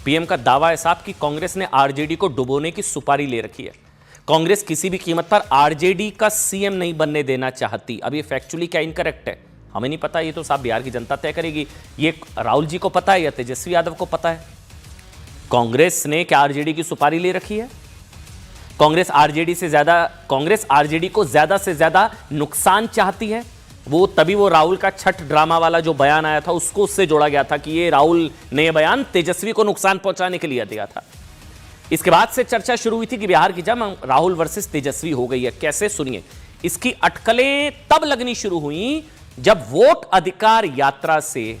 PM का दावा है साहब कि कांग्रेस ने आरजेडी को डुबोने की सुपारी ले रखी है। कांग्रेस किसी भी कीमत पर आरजेडी का सीएम नहीं बनने देना चाहती। अब ये फैक्चुअली क्या इनकरेक्ट है हमें नहीं पता, ये तो साहब बिहार की जनता तय करेगी। ये राहुल जी को पता है या तेजस्वी यादव को पता है? कांग्रेस ने क्या आरजेडी की सुपारी ले रखी है? कांग्रेस आरजेडी को ज्यादा से ज्यादा नुकसान चाहती है। वो तभी वो राहुल का छठ ड्रामा वाला जो बयान आया था उसको उससे जोड़ा गया था कि ये राहुल ने बयान तेजस्वी को नुकसान पहुंचाने के लिए दिया था। इसके बाद से चर्चा शुरू हुई थी कि बिहार की जंग राहुल वर्सेस तेजस्वी हो गई है। कैसे, सुनिए। इसकी अटकलें तब लगनी शुरू हुई जब वोट अधिकार यात्रा से,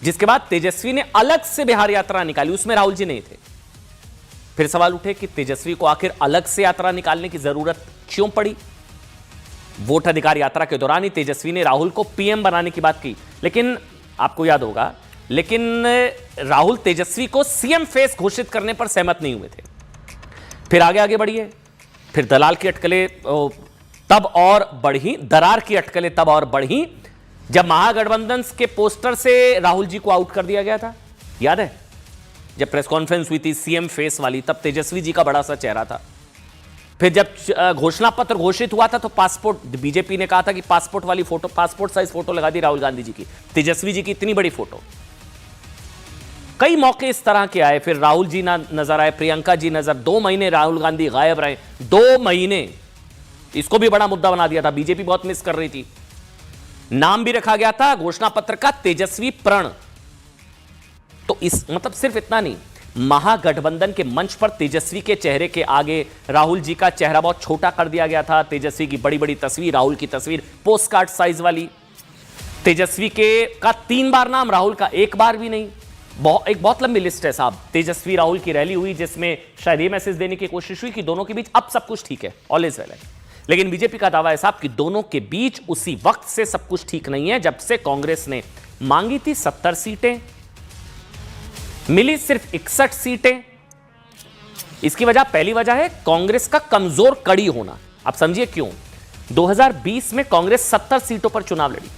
जिसके बाद तेजस्वी ने अलग से बिहार यात्रा निकाली, उसमें राहुल जी नहीं थे। फिर सवाल उठे कि तेजस्वी को आखिर अलग से यात्रा निकालने की जरूरत क्यों पड़ी? वोट अधिकार यात्रा के दौरान ही तेजस्वी ने राहुल को पीएम बनाने की बात की, लेकिन आपको याद होगा, लेकिन राहुल तेजस्वी को सीएम फेस घोषित करने पर सहमत नहीं हुए थे। फिर आगे बढ़िए, फिर दलाल की अटकलें तब और बढ़ी, दरार की अटकलें तब और बढ़ी जब महागठबंधन के पोस्टर से राहुल जी को आउट कर दिया गया था। याद है जब प्रेस कॉन्फ्रेंस हुई थी सीएम फेस वाली, तब तेजस्वी जी का बड़ा सा चेहरा था। फिर जब घोषणा पत्र घोषित हुआ था तो पासपोर्ट, बीजेपी ने कहा था कि पासपोर्ट वाली फोटो, पासपोर्ट साइज फोटो लगा दी राहुल गांधी जी की, तेजस्वी जी की इतनी बड़ी फोटो। कई मौके इस तरह के आए, फिर राहुल जी ना नजर आए, प्रियंका जी नजर, 2 महीने राहुल गांधी गायब रहे, 2 महीने। इसको भी बड़ा मुद्दा बना दिया था, बीजेपी बहुत मिस कर रही थी। नाम भी रखा गया था घोषणा पत्र का तेजस्वी प्रण। तो इस मतलब सिर्फ इतना नहीं, महागठबंधन के मंच पर तेजस्वी के चेहरे के आगे राहुल जी का चेहरा बहुत छोटा कर दिया गया था। तेजस्वी की बड़ी बड़ी तस्वीर, राहुल की तस्वीर पोस्ट कार्ड साइज वाली। तेजस्वी का 3 बार नाम, राहुल का 1 बार भी नहीं। एक बहुत लंबी लिस्ट है साहब। तेजस्वी राहुल की रैली हुई जिसमें शायद ये मैसेज देने की कोशिश हुई कि दोनों के बीच अब सब कुछ ठीक है, ऑल इज वेल है। लेकिन बीजेपी का दावा है साहब कि दोनों के बीच उसी वक्त से सब कुछ ठीक नहीं है जब से कांग्रेस ने मांगी थी 70 सीटें, मिली सिर्फ 61 सीटें। इसकी वजह, पहली वजह है कांग्रेस का कमजोर कड़ी होना। आप समझिए क्यों। 2020 में कांग्रेस 70 सीटों पर चुनाव लड़ी,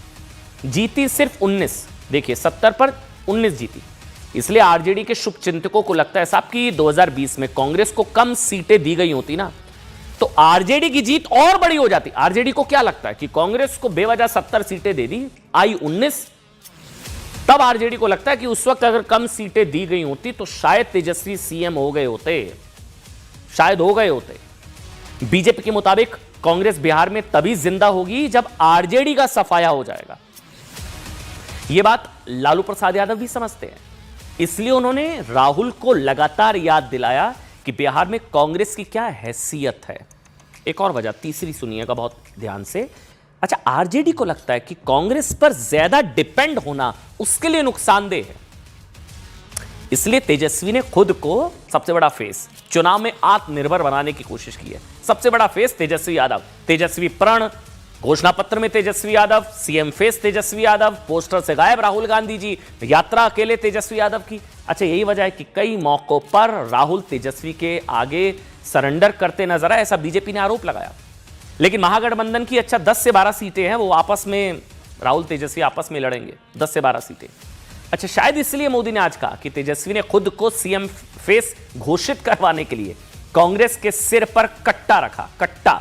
जीती सिर्फ 19। देखिए 70 पर 19 जीती। इसलिए आरजेडी के शुभचिंतकों को लगता है साहब कि 2020 में कांग्रेस को कम सीटें दी गई होती ना तो आरजेडी की जीत और बड़ी हो जाती। आरजेडी को क्या लगता है कि कांग्रेस को बेवजह 70 सीटें दे दी, आई 19। तब आरजेडी को लगता है कि उस वक्त अगर कम सीटें दी गई होती तो शायद तेजस्वी सीएम हो गए होते, शायद हो गए होते। बीजेपी के मुताबिक कांग्रेस बिहार में तभी जिंदा होगी जब आरजेडी का सफाया हो जाएगा। यह बात लालू प्रसाद यादव भी समझते हैं, इसलिए उन्होंने राहुल को लगातार याद दिलाया कि बिहार में कांग्रेस की क्या हैसियत है। एक और वजह, तीसरी सुनिएगा बहुत ध्यान से। अच्छा, आरजेडी को लगता है कि कांग्रेस पर ज्यादा डिपेंड होना उसके लिए नुकसानदेह है, इसलिए तेजस्वी ने खुद को सबसे बड़ा फेस चुनाव में आत्मनिर्भर बनाने की कोशिश की है। सबसे बड़ा फेस तेजस्वी यादव, तेजस्वी प्रण, घोषणा पत्र में Tejashwi Yadav, CM face Tejashwi Yadav, poster से गायब राहुल गांधी जी, यात्रा अकेले तेजस्वी यादव की। अच्छा, यही वजह है कि कई मौकों पर राहुल तेजस्वी के आगे सरेंडर करते नजर आए, ऐसा बीजेपी ने आरोप लगाया। लेकिन महागठबंधन की 10 से 12 सीटें हैं, वो आपस में, राहुल तेजस्वी आपस में लड़ेंगे 10 से 12 सीटें। अच्छा, शायद इसलिए मोदी ने आज कहा कि तेजस्वी ने खुद को सीएम फेस घोषित करवाने के लिए कांग्रेस के सिर पर कट्टा रखा, कट्टा।